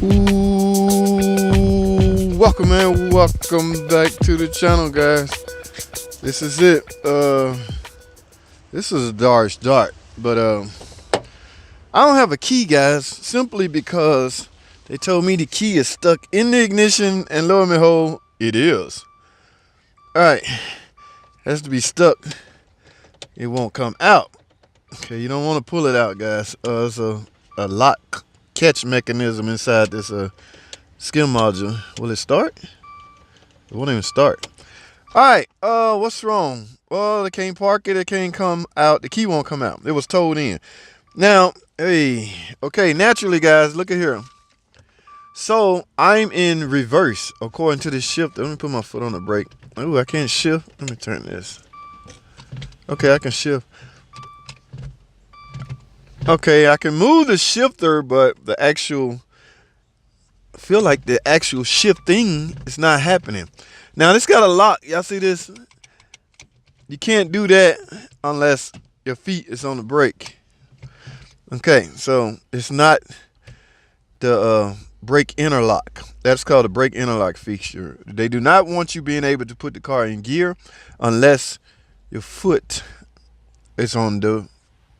Ooh, welcome man, welcome back to the channel, guys. This is it. This is a dark start, but I don't have a key, guys, simply because they told me the key is stuck in the ignition, and lo and behold, it is. All right, has to be stuck. It won't come out. Okay, you don't want to pull it out, guys. There's a lock catch mechanism inside this skim module. Will it start? It won't even start. All right, what's wrong? Well, it can't park it. It can't come out. The key won't come out. It was towed in. Now, hey, okay, naturally, guys, look at here. So I'm in reverse according to the shifter. Let me put my foot on the brake. Oh, I can't shift. Let me turn this. Okay, I can shift. Okay, I can move the shifter, but the actual, I feel like the actual shifting is not happening. Now, this got a lock. Y'all see this? You can't do that unless your feet is on the brake. Okay, so it's not the brake interlock. That's called a brake interlock feature. They do not want you being able to put the car in gear unless your foot is on the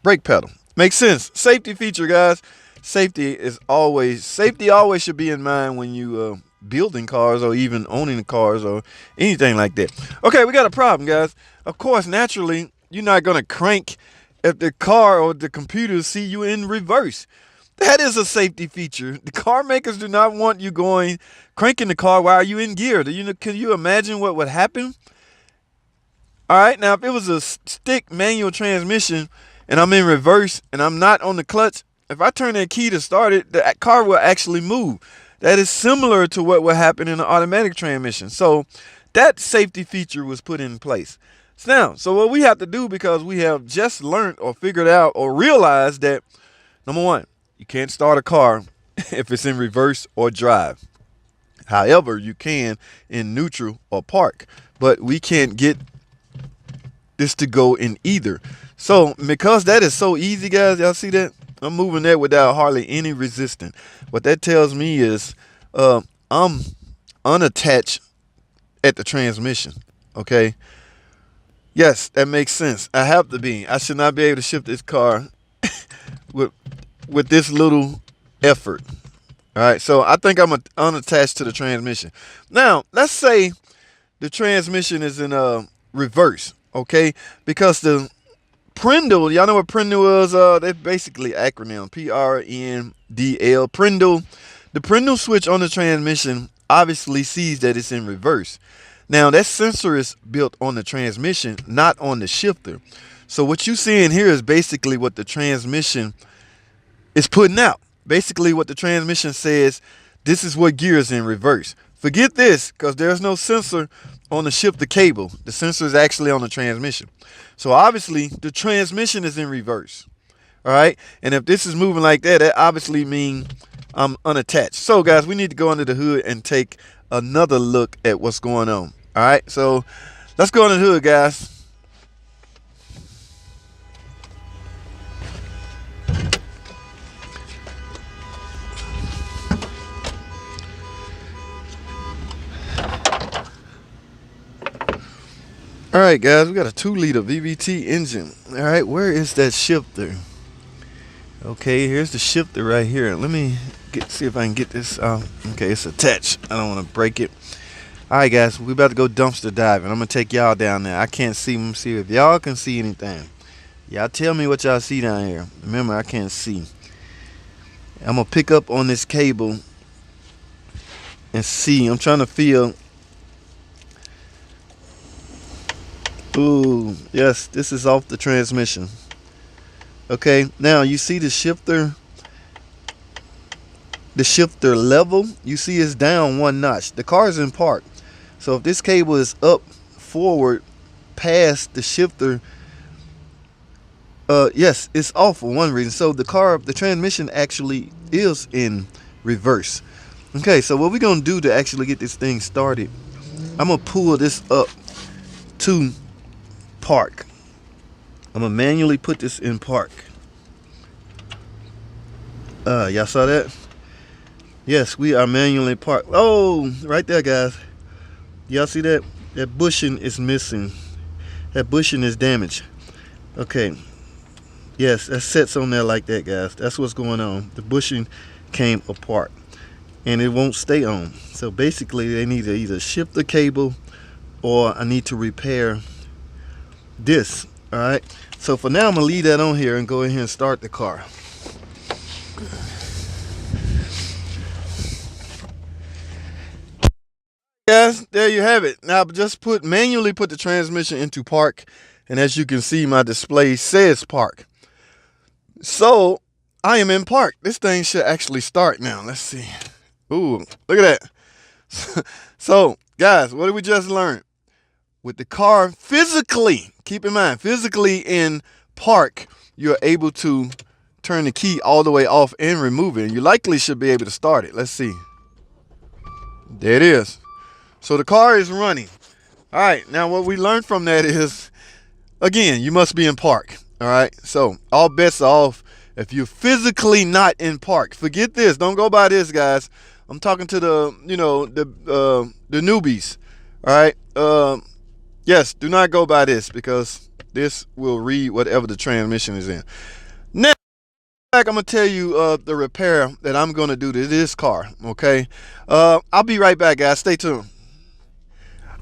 brake pedal. Makes sense. Safety feature, guys. Safety always should be in mind when you building cars or even owning cars or anything like that. Okay, we got a problem, guys. Of course, naturally, you're not gonna crank if the car or the computer see you in reverse. That is a safety feature. The car makers do not want you cranking the car while you're in gear. Can you imagine what would happen? All right, now if it was a stick manual transmission and I'm in reverse and I'm not on the clutch, if I turn that key to start it, the car will actually move. That is similar to what will happen in an automatic transmission. So that safety feature was put in place. So what we have to do, because we have just learned or figured out or realized that, number one, you can't start a car if it's in reverse or drive. However, you can in neutral or park, but we can't get this to go in either. So because that is so easy, guys, y'all see that? I'm moving that without hardly any resistance. What that tells me is I'm unattached at the transmission, okay? Yes, that makes sense. I have to be. I should not be able to shift this car with this little effort. All right, so I think I'm unattached to the transmission. Now, let's say the transmission is in reverse, okay? Because the Prindle, y'all know what Prindle is? They're basically acronym, P-R-N-D-L, Prindle. The Prindle switch on the transmission obviously sees that it's in reverse. Now, that sensor is built on the transmission, not on the shifter. So what you see in here is basically what the transmission is putting out. Basically what the transmission says, this is what gear is in reverse. Forget this, because there's no sensor on the shifter cable. The sensor is actually on the transmission. So obviously the transmission is in reverse. All right. And if this is moving like that, that obviously means I'm unattached. So guys, we need to go under the hood and take another look at what's going on. All right. So let's go under the hood, guys. All right, guys, we got a 2-liter VVT engine. All right, where is that shifter? Okay, here's the shifter right here. Let me see if I can get this. Okay, it's attached. I don't want to break it. All right, guys, we about to go dumpster diving. I'm gonna take y'all down there. I can't see them. See if y'all can see anything. Y'all tell me what y'all see down here. Remember, I can't see. I'm gonna pick up on this cable and see. I'm trying to feel. Ooh, yes, this is off the transmission. Okay, now you see the shifter level, you see it's down 1 notch. The car is in park. So if this cable is up forward past the shifter, yes, it's off for one reason. So the transmission actually is in reverse. Okay, so what we're gonna do to actually get this thing started, I'm gonna pull this up to park. I'm gonna manually put this in park. Y'all saw that? Yes, we are manually parked. Oh, right there, guys. Y'all see that? That bushing is missing. That bushing is damaged. Okay. Yes, that sets on there like that, guys. That's what's going on. The bushing came apart and it won't stay on. So basically they need to either shift the cable or I need to repair this. Alright. So for now I'm gonna leave that on here and go ahead and start the car. Guys, there you have it. Now just manually put the transmission into park, and as you can see my display says park. So I am in park. This thing should actually start now. Let's see. Ooh, look at that. So guys, what did we just learn? With the car physically, keep in mind, physically in park, you're able to turn the key all the way off and remove it. And you likely should be able to start it. Let's see. There it is. So the car is running. All right, now what we learned from that is, again, you must be in park. All right, so all bets are off if you're physically not in park. Forget this. Don't go by this, guys. I'm talking to the, the newbies. All right. Yes, do not go by this because this will read whatever the transmission is in. Now, I'm gonna tell you the repair that I'm gonna do to this car. Okay. I'll be right back, guys. Stay tuned.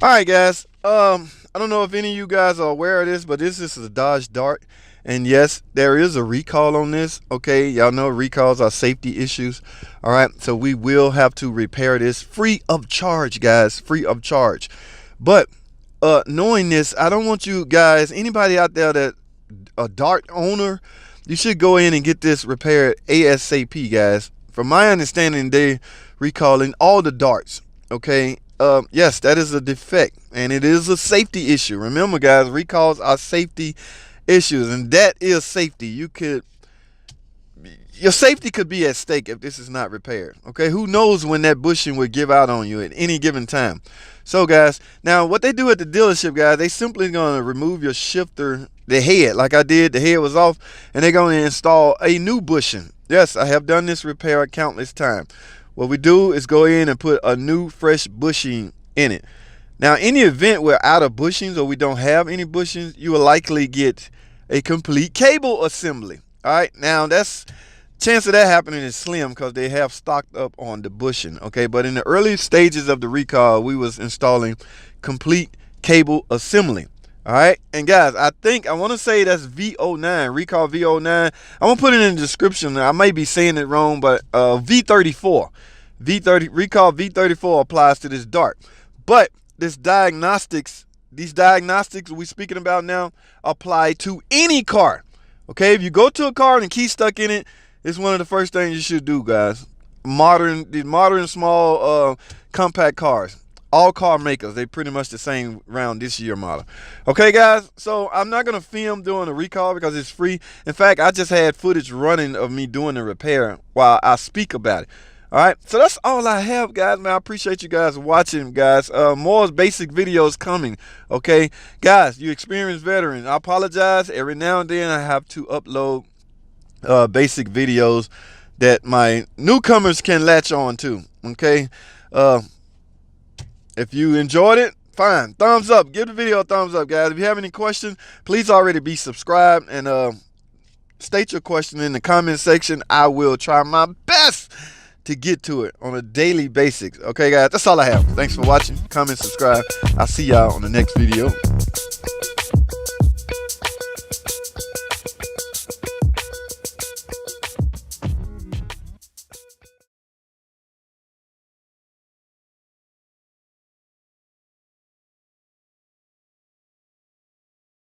All right, guys. I don't know if any of you guys are aware of this, but this is a Dodge Dart. And yes, there is a recall on this. Okay, y'all know recalls are safety issues. All right, so we will have to repair this free of charge, guys, free of charge. But knowing this, I don't want you guys, anybody out there that a Dart owner, you should go in and get this repaired ASAP, guys. From my understanding, they recalling all the Darts. Okay. Yes, that is a defect and it is a safety issue. Remember, guys, recalls are safety issues, and that is safety. Your safety could be at stake if this is not repaired. Okay, who knows when that bushing would give out on you at any given time. So guys, now what they do at the dealership, guys, they simply gonna remove your shifter, the head, like I did. The head was off, and they're gonna install a new bushing. Yes, I have done this repair countless times. What we do is go in and put a new fresh bushing in it. Now, in the event we're out of bushings or we don't have any bushings, you will likely get a complete cable assembly. All right, now that's chance of that happening is slim because they have stocked up on the bushing. Okay, but in the early stages of the recall, we was installing complete cable assembly. All right, and guys, I want to say that's V09, recall V09. I'm gonna put it in the description. I may be saying it wrong, but V34, recall V34 applies to this Dart. But these diagnostics we're speaking about now apply to any car. Okay, if you go to a car and the key stuck in it, it's one of the first things you should do, guys. These modern small compact cars. All car makers, they pretty much the same around this year model. Okay, guys, so I'm not gonna film doing a recall because it's free. In fact, I just had footage running of me doing the repair while I speak about it. All right, so that's all I have, guys. Man, I appreciate you guys watching, guys. More basic videos coming. Okay, guys, you experienced veteran. I apologize. Every now and then I have to upload basic videos that my newcomers can latch on to. Okay. If you enjoyed it, fine. Thumbs up. Give the video a thumbs up, guys. If you have any questions, please already be subscribed and state your question in the comment section. I will try my best to get to it on a daily basis. Okay, guys, that's all I have. Thanks for watching. Comment, subscribe. I'll see y'all on the next video.